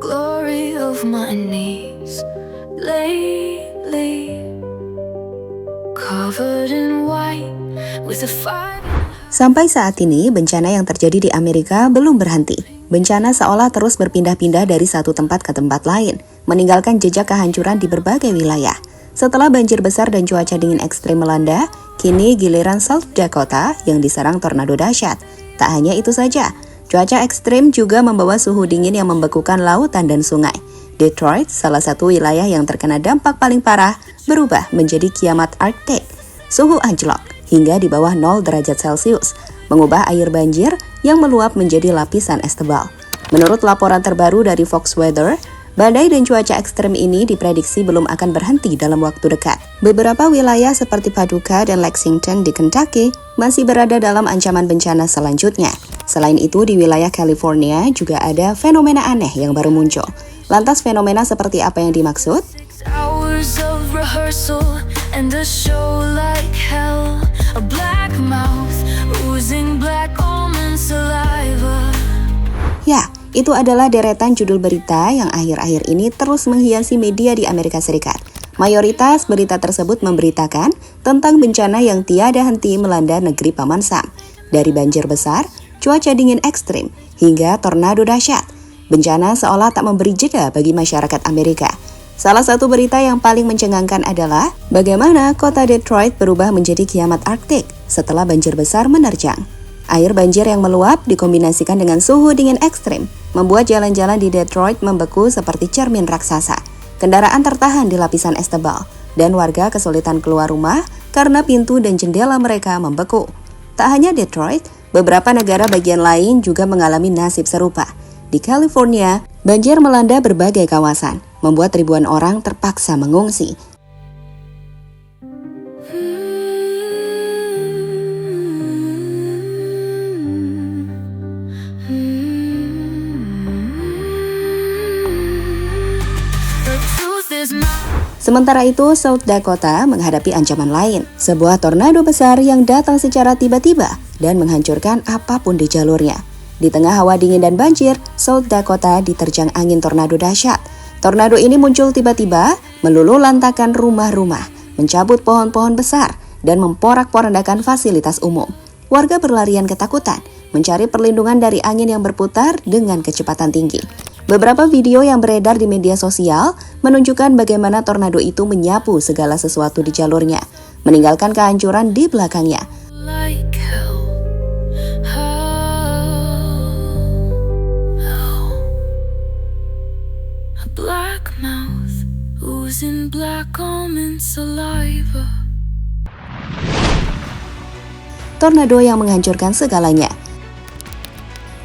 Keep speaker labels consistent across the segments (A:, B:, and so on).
A: glory of my knees lately, covered in white with a fire.
B: Sampai saat ini, bencana yang terjadi di Amerika belum berhenti. Bencana seolah terus berpindah-pindah dari satu tempat ke tempat lain, meninggalkan jejak kehancuran di berbagai wilayah. Setelah banjir besar dan cuaca dingin ekstrim melanda, kini giliran South Dakota yang diserang tornado dahsyat. Tak hanya itu saja, cuaca ekstrim juga membawa suhu dingin yang membekukan lautan dan sungai. Detroit, salah satu wilayah yang terkena dampak paling parah, berubah menjadi kiamat Arktik. Suhu anjlok hingga di bawah 0 derajat Celcius, mengubah air banjir yang meluap menjadi lapisan es tebal. Menurut laporan terbaru dari Fox Weather, badai dan cuaca ekstrem ini diprediksi belum akan berhenti dalam waktu dekat. Beberapa wilayah seperti Paducah dan Lexington di Kentucky masih berada dalam ancaman bencana selanjutnya. Selain itu, di wilayah California juga ada fenomena aneh yang baru muncul. Lantas fenomena seperti apa yang dimaksud?
A: Hours of rehearsal and a show like hell. A black mouth oozing black almond saliva.
B: Ya, itu adalah deretan judul berita yang akhir-akhir ini terus menghiasi media di Amerika Serikat. Mayoritas berita tersebut memberitakan tentang bencana yang tiada henti melanda negeri Paman Sam. Dari banjir besar, cuaca dingin ekstrim, hingga tornado dahsyat. Bencana seolah tak memberi jeda bagi masyarakat Amerika. Salah satu berita yang paling mencengangkan adalah bagaimana kota Detroit berubah menjadi kiamat Arktik setelah banjir besar menerjang. Air banjir yang meluap dikombinasikan dengan suhu dingin ekstrim, membuat jalan-jalan di Detroit membeku seperti cermin raksasa. Kendaraan tertahan di lapisan es tebal, dan warga kesulitan keluar rumah karena pintu dan jendela mereka membeku. Tak hanya Detroit, beberapa negara bagian lain juga mengalami nasib serupa. Di California, banjir melanda berbagai kawasan, membuat ribuan orang terpaksa mengungsi. Sementara itu, South Dakota menghadapi ancaman lain, sebuah tornado besar yang datang secara tiba-tiba dan menghancurkan apapun di jalurnya. Di tengah hawa dingin dan banjir, South Dakota diterjang angin tornado dahsyat. Tornado ini muncul tiba-tiba, meluluh lantakan rumah-rumah, mencabut pohon-pohon besar, dan memporak-porandakan fasilitas umum. Warga berlarian ketakutan, mencari perlindungan dari angin yang berputar dengan kecepatan tinggi. Beberapa video yang beredar di media sosial menunjukkan bagaimana tornado itu menyapu segala sesuatu di jalurnya, meninggalkan kehancuran di belakangnya.
A: Like hell. A black mouth oozing black almond saliva.
B: Tornado yang menghancurkan segalanya.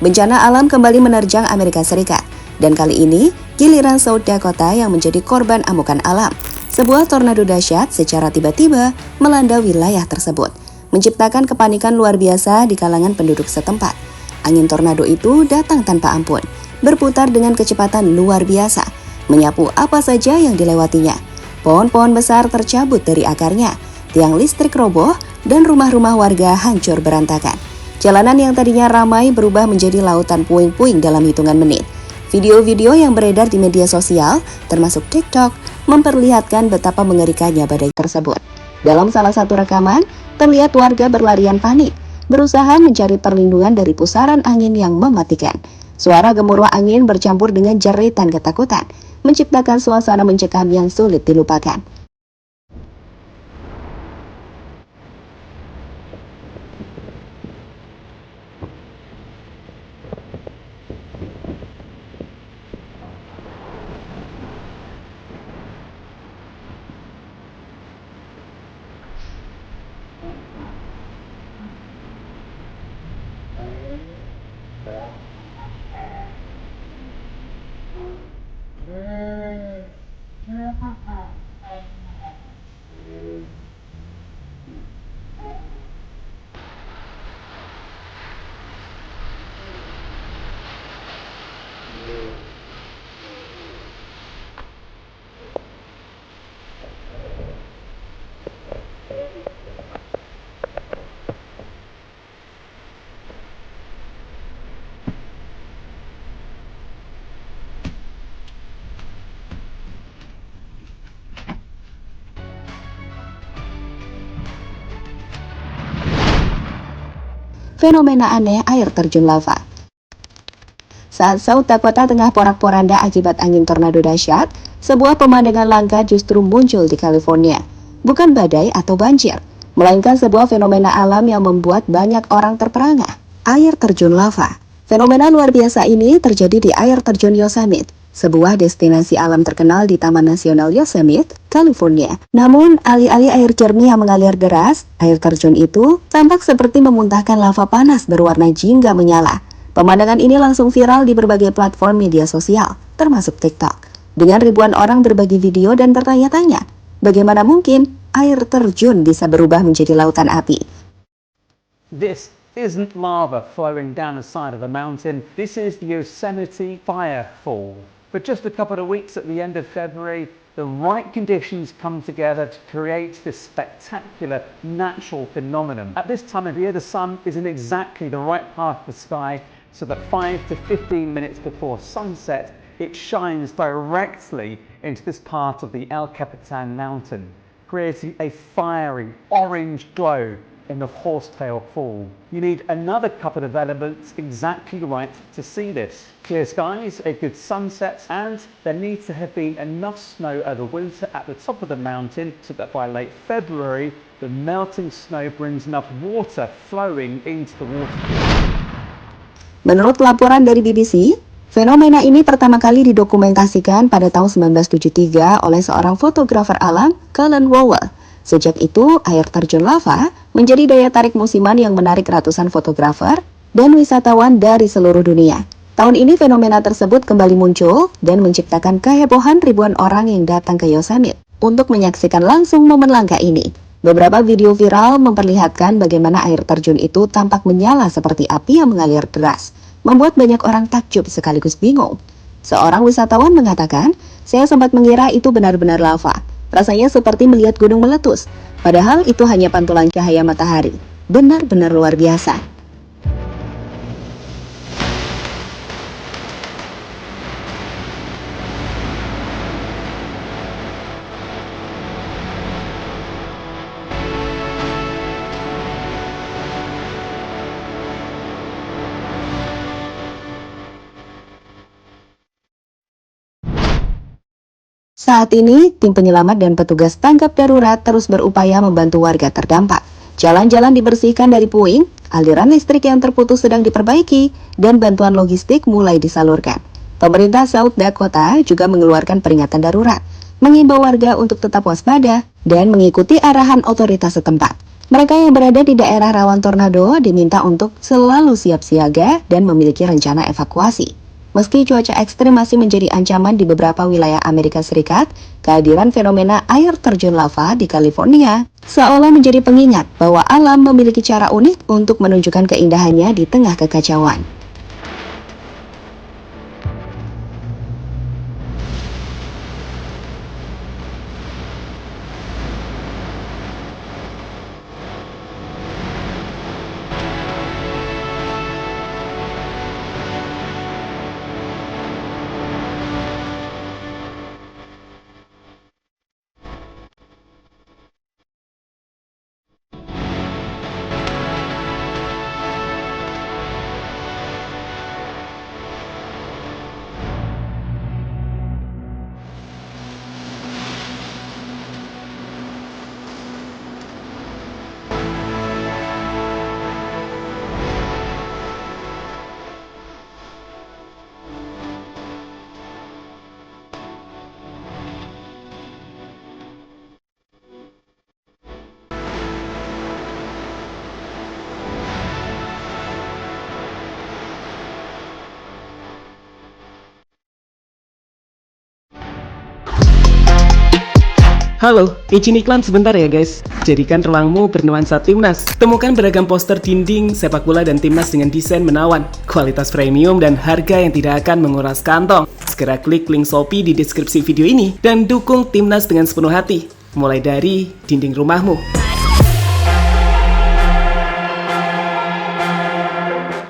B: Bencana alam kembali menerjang Amerika Serikat. Dan kali ini, giliran South Dakota yang menjadi korban amukan alam. Sebuah tornado dahsyat secara tiba-tiba melanda wilayah tersebut, menciptakan kepanikan luar biasa di kalangan penduduk setempat. Angin tornado itu datang tanpa ampun, berputar dengan kecepatan luar biasa, menyapu apa saja yang dilewatinya. Pohon-pohon besar tercabut dari akarnya, tiang listrik roboh, dan rumah-rumah warga hancur berantakan. Jalanan yang tadinya ramai berubah menjadi lautan puing-puing dalam hitungan menit. Video-video yang beredar di media sosial, termasuk TikTok, memperlihatkan betapa mengerikannya badai tersebut. Dalam salah satu rekaman, terlihat warga berlarian panik, berusaha mencari perlindungan dari pusaran angin yang mematikan. Suara gemuruh angin bercampur dengan jeritan ketakutan, menciptakan suasana mencekam yang sulit dilupakan. fenomena aneh air terjun lava. Saat South Dakota tengah porak-poranda akibat angin tornado dahsyat, sebuah pemandangan langka justru muncul di California. Bukan badai atau banjir, melainkan sebuah fenomena alam yang membuat banyak orang terperangah. Air terjun lava. Fenomena luar biasa ini terjadi di air terjun Yosemite, sebuah destinasi alam terkenal di Taman Nasional Yosemite, California. Namun, alih-alih air jernih yang mengalir deras, air terjun itu tampak seperti memuntahkan lava panas berwarna jingga menyala. Pemandangan ini langsung viral di berbagai platform media sosial, termasuk TikTok. Dengan ribuan orang berbagi video dan bertanya-tanya, bagaimana mungkin air terjun bisa berubah menjadi lautan api?
C: This isn't lava flowing down the side of a mountain. This is the Yosemite Firefall. For just a couple of weeks at the end of February, the right conditions come together to create this spectacular natural phenomenon. At this time of year, the sun is in exactly the right part of the sky, so that 5 to 15 minutes before sunset, it shines directly into this part of the El Capitan mountain, creating a fiery orange glow in the Horsetail Fall. You need another couple of elements exactly right to see this. Clear skies, a good sunset, and there needs to have been enough snow over winter at the top of the mountain so that by late February, the melting snow brings enough water flowing into the waterfall.
B: Menurut laporan dari BBC, fenomena ini pertama kali didokumentasikan pada tahun 1973 oleh seorang fotografer alam, Cullen Rowell. Sejak itu, air terjun lava menjadi daya tarik musiman yang menarik ratusan fotografer dan wisatawan dari seluruh dunia. Tahun ini fenomena tersebut kembali muncul dan menciptakan kehebohan ribuan orang yang datang ke Yosemite untuk menyaksikan langsung momen langka ini. Beberapa video viral memperlihatkan bagaimana air terjun itu tampak menyala seperti api yang mengalir deras, membuat banyak orang takjub sekaligus bingung. Seorang wisatawan mengatakan, "Saya sempat mengira itu benar-benar lava. Rasanya seperti melihat gunung meletus, padahal itu hanya pantulan cahaya matahari. Benar-benar luar biasa." Saat ini, tim penyelamat dan petugas tanggap darurat terus berupaya membantu warga terdampak. Jalan-jalan dibersihkan dari puing, aliran listrik yang terputus sedang diperbaiki, dan bantuan logistik mulai disalurkan. Pemerintah South Dakota juga mengeluarkan peringatan darurat, mengimbau warga untuk tetap waspada dan mengikuti arahan otoritas setempat. Mereka yang berada di daerah rawan tornado diminta untuk selalu siap siaga dan memiliki rencana evakuasi. Meski cuaca ekstrim masih menjadi ancaman di beberapa wilayah Amerika Serikat, kehadiran fenomena air terjun lava di California seolah menjadi pengingat bahwa alam memiliki cara unik untuk menunjukkan keindahannya di tengah kekacauan.
D: Halo, izin iklan sebentar ya guys. Jadikan ruangmu bernuansa timnas. Temukan beragam poster dinding, sepak bola dan timnas dengan desain menawan, kualitas premium dan harga yang tidak akan menguras kantong. Segera klik link Shopee di deskripsi video ini dan dukung timnas dengan sepenuh hati. Mulai dari dinding rumahmu.